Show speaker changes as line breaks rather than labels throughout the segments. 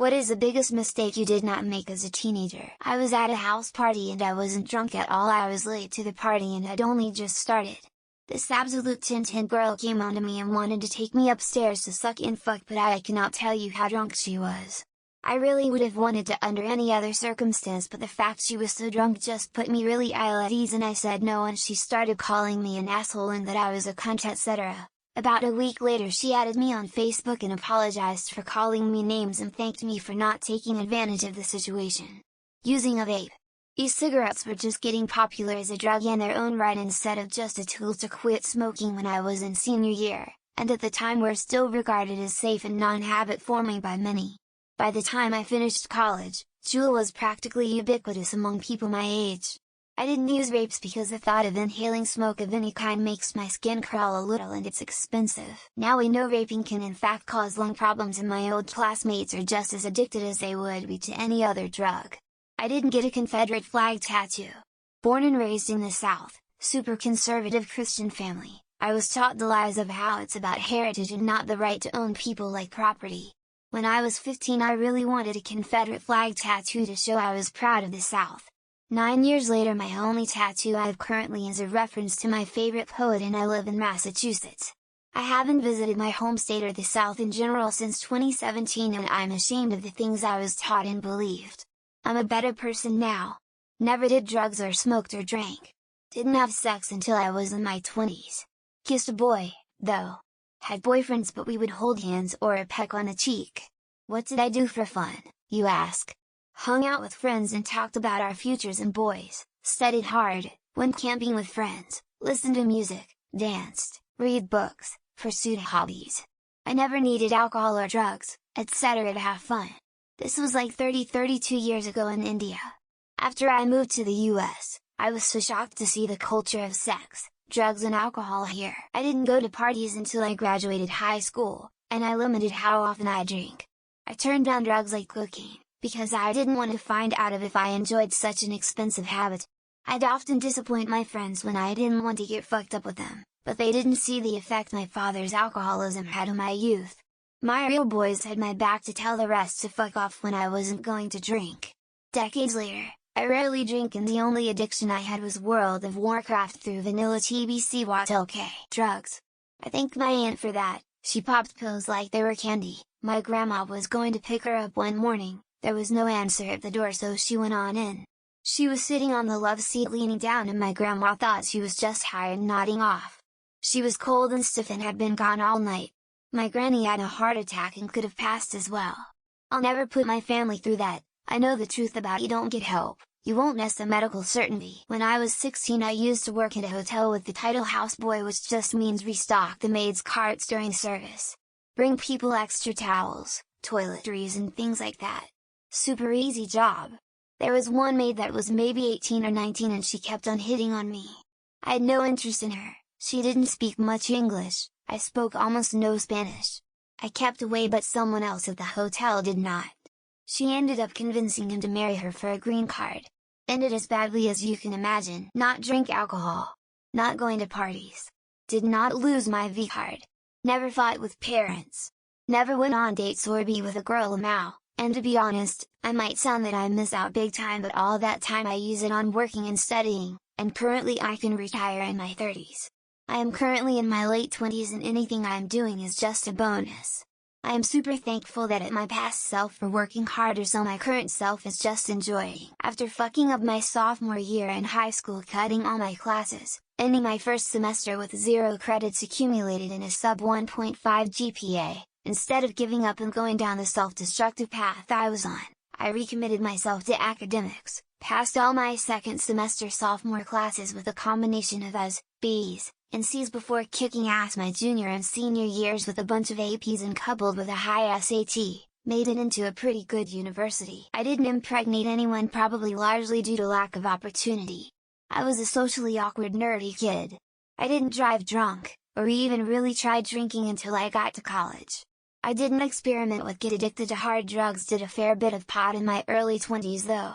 What is the biggest mistake you did not make as a teenager? I was at a house party and I wasn't drunk at all. I was late to the party and had only just started. This absolute Tintin girl came onto me and wanted to take me upstairs to suck and fuck, but I cannot tell you how drunk she was. I really would have wanted to under any other circumstance, but the fact she was so drunk just put me really ill at ease, and I said no, and she started calling me an asshole and that I was a cunt, etc. About a week later she added me on Facebook and apologized for calling me names and thanked me for not taking advantage of the situation. Using a vape. E-cigarettes were just getting popular as a drug in their own right instead of just a tool to quit smoking when I was in senior year, and at the time were still regarded as safe and non-habit forming by many. By the time I finished college, Juul was practically ubiquitous among people my age. I didn't use vapes because the thought of inhaling smoke of any kind makes my skin crawl a little and it's expensive. Now we know vaping can in fact cause lung problems, and my old classmates are just as addicted as they would be to any other drug. I didn't get a Confederate flag tattoo. Born and raised in the South, super conservative Christian family, I was taught the lies of how it's about heritage and not the right to own people like property. When I was 15 I really wanted a Confederate flag tattoo to show I was proud of the South. 9 years later my only tattoo I have currently is a reference to my favorite poet, and I live in Massachusetts. I haven't visited my home state or the South in general since 2017, and I'm ashamed of the things I was taught and believed. I'm a better person now. Never did drugs or smoked or drank. Didn't have sex until I was in my 20s. Kissed a boy, though. Had boyfriends, but we would hold hands or a peck on the cheek. What did I do for fun, you ask? Hung out with friends and talked about our futures and boys, studied hard, went camping with friends, listened to music, danced, read books, pursued hobbies. I never needed alcohol or drugs, etc. to have fun. This was like 32 years ago in India. After I moved to the US, I was so shocked to see the culture of sex, drugs and alcohol here. I didn't go to parties until I graduated high school, and I limited how often I drank. I turned down drugs like cocaine, because I didn't want to find out if I enjoyed such an expensive habit. I'd often disappoint my friends when I didn't want to get fucked up with them, but they didn't see the effect my father's alcoholism had on my youth. My real boys had my back to tell the rest to fuck off when I wasn't going to drink. Decades later, I rarely drink, and the only addiction I had was World of Warcraft through vanilla TBC WATLK. Drugs. I thank my aunt for that. She popped pills like they were candy. My grandma was going to pick her up one morning. There was no answer at the door, so she went on in. She was sitting on the love seat leaning down, and my grandma thought she was just high and nodding off. She was cold and stiff and had been gone all night. My granny had a heart attack and could have passed as well. I'll never put my family through that. I know the truth about you don't get help, you won't nest a medical certainty. When I was 16 I used to work at a hotel with the title houseboy, which just means restock the maids' carts during service. Bring people extra towels, toiletries and things like that. Super easy job. There was one maid that was maybe 18 or 19 and she kept on hitting on me. I had no interest in her, she didn't speak much English, I spoke almost no Spanish. I kept away, but someone else at the hotel did not. She ended up convincing him to marry her for a green card. Ended as badly as you can imagine. Not drink alcohol. Not going to parties. Did not lose my V card. Never fought with parents. Never went on dates or be with a girl Mao. And to be honest, I might sound that I miss out big time, but all that time I use it on working and studying, and currently I can retire in my 30s. I am currently in my late 20s and anything I am doing is just a bonus. I am super thankful that at my past self for working harder, so my current self is just enjoying. After fucking up my sophomore year in high school, cutting all my classes, ending my first semester with 0 credits accumulated and a sub 1.5 GPA, instead of giving up and going down the self-destructive path I was on, I recommitted myself to academics, passed all my second semester sophomore classes with a combination of A's, B's, and C's before kicking ass my junior and senior years with a bunch of APs, and coupled with a high SAT, made it into a pretty good university. I didn't impregnate anyone, probably largely due to lack of opportunity. I was a socially awkward nerdy kid. I didn't drive drunk, or even really try drinking until I got to college. I didn't experiment with get addicted to hard drugs, did a fair bit of pot in my early 20s though.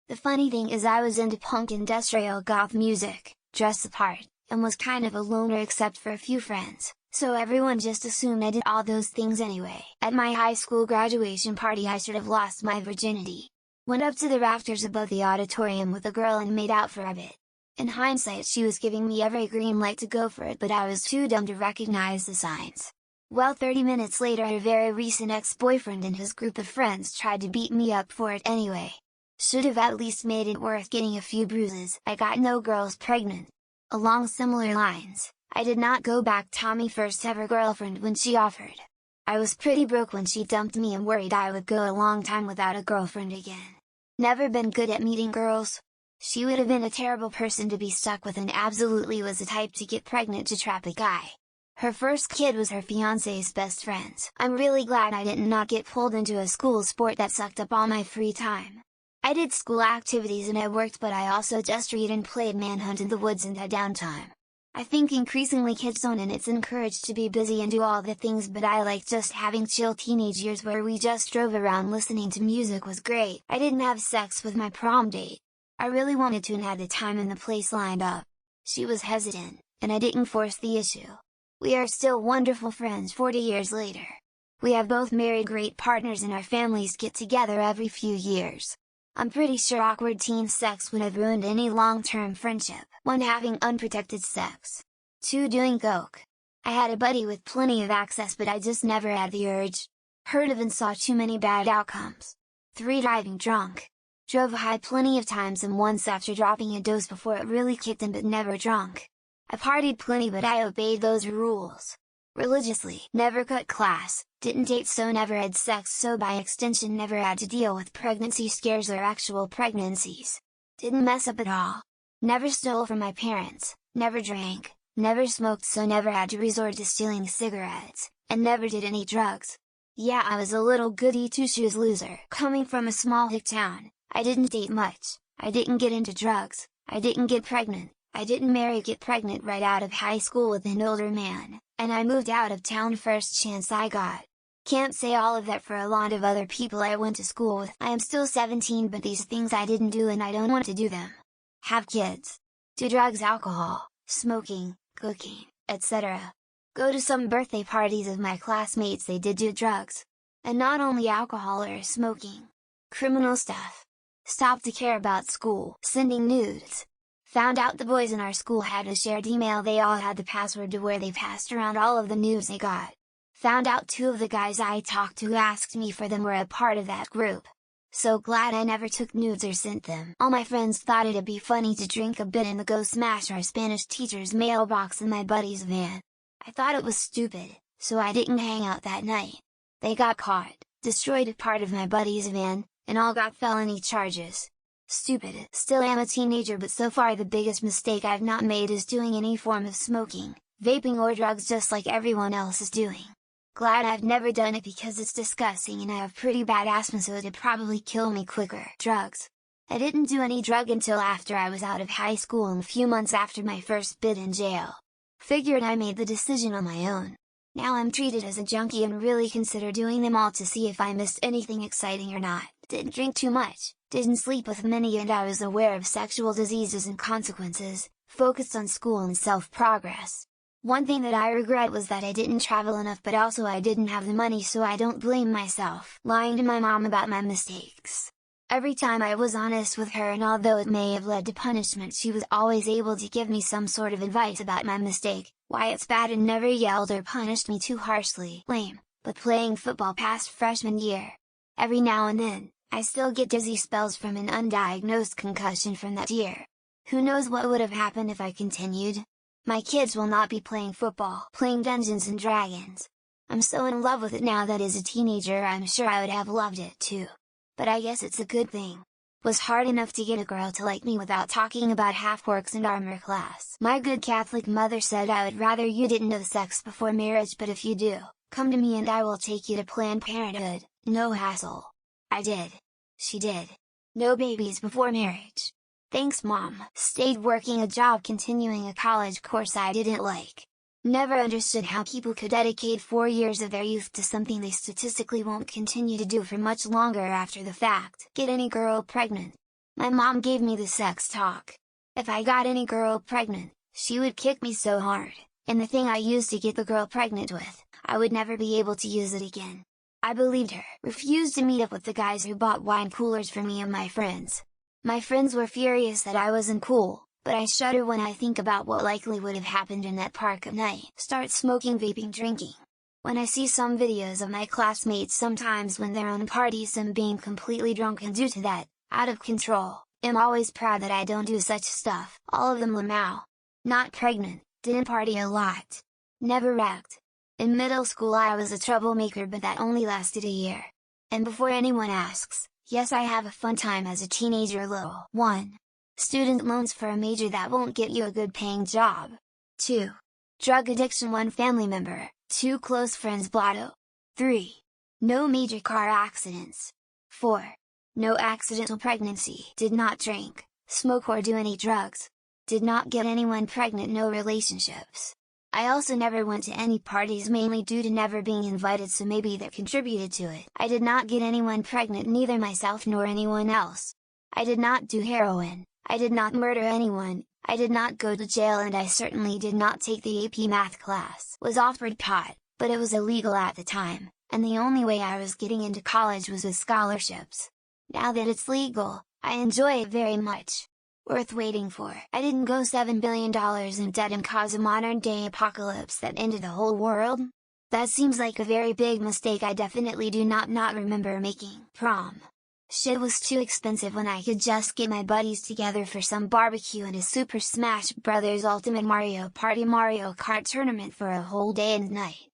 The funny thing is I was into punk industrial goth music, dressed the part, and was kind of a loner except for a few friends, So everyone just assumed I did all those things anyway. At my high school graduation party I sort of lost my virginity. Went up to the rafters above the auditorium with a girl and made out for a bit. In hindsight she was giving me every green light to go for it, but I was too dumb to recognize the signs. Well, 30 minutes later her very recent ex-boyfriend and his group of friends tried to beat me up for it anyway. Should have at least made it worth getting a few bruises. I got no girls pregnant. Along similar lines, I did not go back Tommy first ever girlfriend when she offered. I was pretty broke when she dumped me and worried I would go a long time without a girlfriend again. Never been good at meeting girls. She would have been a terrible person to be stuck with and absolutely was the type to get pregnant to trap a guy. Her first kid was her fiancé's best friend's. I'm really glad I did not get pulled into a school sport that sucked up all my free time. I did school activities and I worked, but I also just read and played Manhunt in the woods and had downtime. I think increasingly kids don't, and it's encouraged to be busy and do all the things, but I like just having chill teenage years where we just drove around listening to music was great. I didn't have sex with my prom date. I really wanted to and had the time and the place lined up. She was hesitant, and I didn't force the issue. We are still wonderful friends 40 years later. We have both married great partners and our families get together every few years. I'm pretty sure awkward teen sex would have ruined any long-term friendship. 1. Having unprotected sex. 2. Doing coke. I had a buddy with plenty of access, but I just never had the urge. Heard of and saw too many bad outcomes. 3. Driving drunk. Drove high plenty of times and once after dropping a dose before it really kicked in, but never drunk. I partied plenty, but I obeyed those rules religiously. Never cut class, didn't date, so never had sex, so by extension never had to deal with pregnancy scares or actual pregnancies. Didn't mess up at all. Never stole from my parents, never drank, never smoked, so never had to resort to stealing cigarettes, and never did any drugs. Yeah, I was a little goody two-shoes loser. Coming from a small hick town, I didn't date much, I didn't get into drugs, I didn't get pregnant, I didn't get pregnant right out of high school with an older man, and I moved out of town first chance I got. Can't say all of that for a lot of other people I went to school with. I am still 17, but these things I didn't do and I don't want to do them. Have kids. Do drugs, alcohol, smoking, cooking, etc. Go to some birthday parties of my classmates, they did do drugs. And not only alcohol or smoking. Criminal stuff. Stopped to care about school. Sending nudes. Found out the boys in our school had a shared email, they all had the password to where they passed around all of the nudes they got. Found out 2 of the guys I talked to who asked me for them were a part of that group. So glad I never took nudes or sent them. All my friends thought it'd be funny to drink a bit and go smash our Spanish teacher's mailbox in my buddy's van. I thought it was stupid, so I didn't hang out that night. They got caught, destroyed a part of my buddy's van, and all got felony charges. Stupid. Still am a teenager, but so far the biggest mistake I've not made is doing any form of smoking, vaping or drugs just like everyone else is doing. Glad I've never done it because it's disgusting and I have pretty bad asthma, so it'd probably kill me quicker. Drugs. I didn't do any drug until after I was out of high school and a few months after my first bit in jail. Figured I made the decision on my own. Now I'm treated as a junkie and really consider doing them all to see if I missed anything exciting or not. Didn't drink too much, didn't sleep with many, and I was aware of sexual diseases and consequences, focused on school and self-progress. One thing that I regret was that I didn't travel enough, but also I didn't have the money, so I don't blame myself. Lying to my mom about my mistakes. Every time I was honest with her, and although it may have led to punishment, she was always able to give me some sort of advice about my mistake, why it's bad, and never yelled or punished me too harshly. Lame, but playing football past freshman year. Every now and then, I still get dizzy spells from an undiagnosed concussion from that year. Who knows what would have happened if I continued? My kids will not be playing football, playing Dungeons and Dragons. I'm so in love with it now that as a teenager I'm sure I would have loved it too. But I guess it's a good thing. Was hard enough to get a girl to like me without talking about half-orcs and armor class. My good Catholic mother said I would rather you didn't have sex before marriage, but if you do, come to me and I will take you to Planned Parenthood, no hassle. I did. She did. No babies before marriage. Thanks, Mom. Stayed working a job, continuing a college course I didn't like. Never understood how people could dedicate 4 years of their youth to something they statistically won't continue to do for much longer after the fact. Get any girl pregnant. My mom gave me the sex talk. If I got any girl pregnant, she would kick me so hard, And the thing I used to get the girl pregnant with, I would never be able to use it again. I believed her, refused to meet up with the guys who bought wine coolers for me and my friends. My friends were furious that I wasn't cool, but I shudder when I think about what likely would have happened in that park at night. Start smoking, vaping, drinking. When I see some videos of my classmates sometimes when they're on parties and being completely drunk and due to that, out of control, I'm always proud that I don't do such stuff. All of them Lamau. Not pregnant, didn't party a lot. Never wrecked. In middle school I was a troublemaker, but that only lasted a year. And before anyone asks, yes, I have a fun time as a teenager. Lol. 1. Student loans for a major that won't get you a good paying job. 2. Drug addiction. 1 family member, 2 close friends. Blotto. 3. No major car accidents. 4. No accidental pregnancy. Did not drink, smoke or do any drugs. Did not get anyone pregnant. No relationships. I also never went to any parties, mainly due to never being invited, so maybe that contributed to it. I did not get anyone pregnant, neither myself nor anyone else. I did not do heroin, I did not murder anyone, I did not go to jail, and I certainly did not take the AP math class. Was offered pot, but it was illegal at the time, and the only way I was getting into college was with scholarships. Now that it's legal, I enjoy it very much. Worth waiting for. I didn't go $7 billion in debt and cause a modern day apocalypse that ended the whole world. That seems like a very big mistake I definitely do not remember making. Prom. Shit was too expensive when I could just get my buddies together for some barbecue and a Super Smash Bros. Ultimate Mario Party Mario Kart tournament for a whole day and night.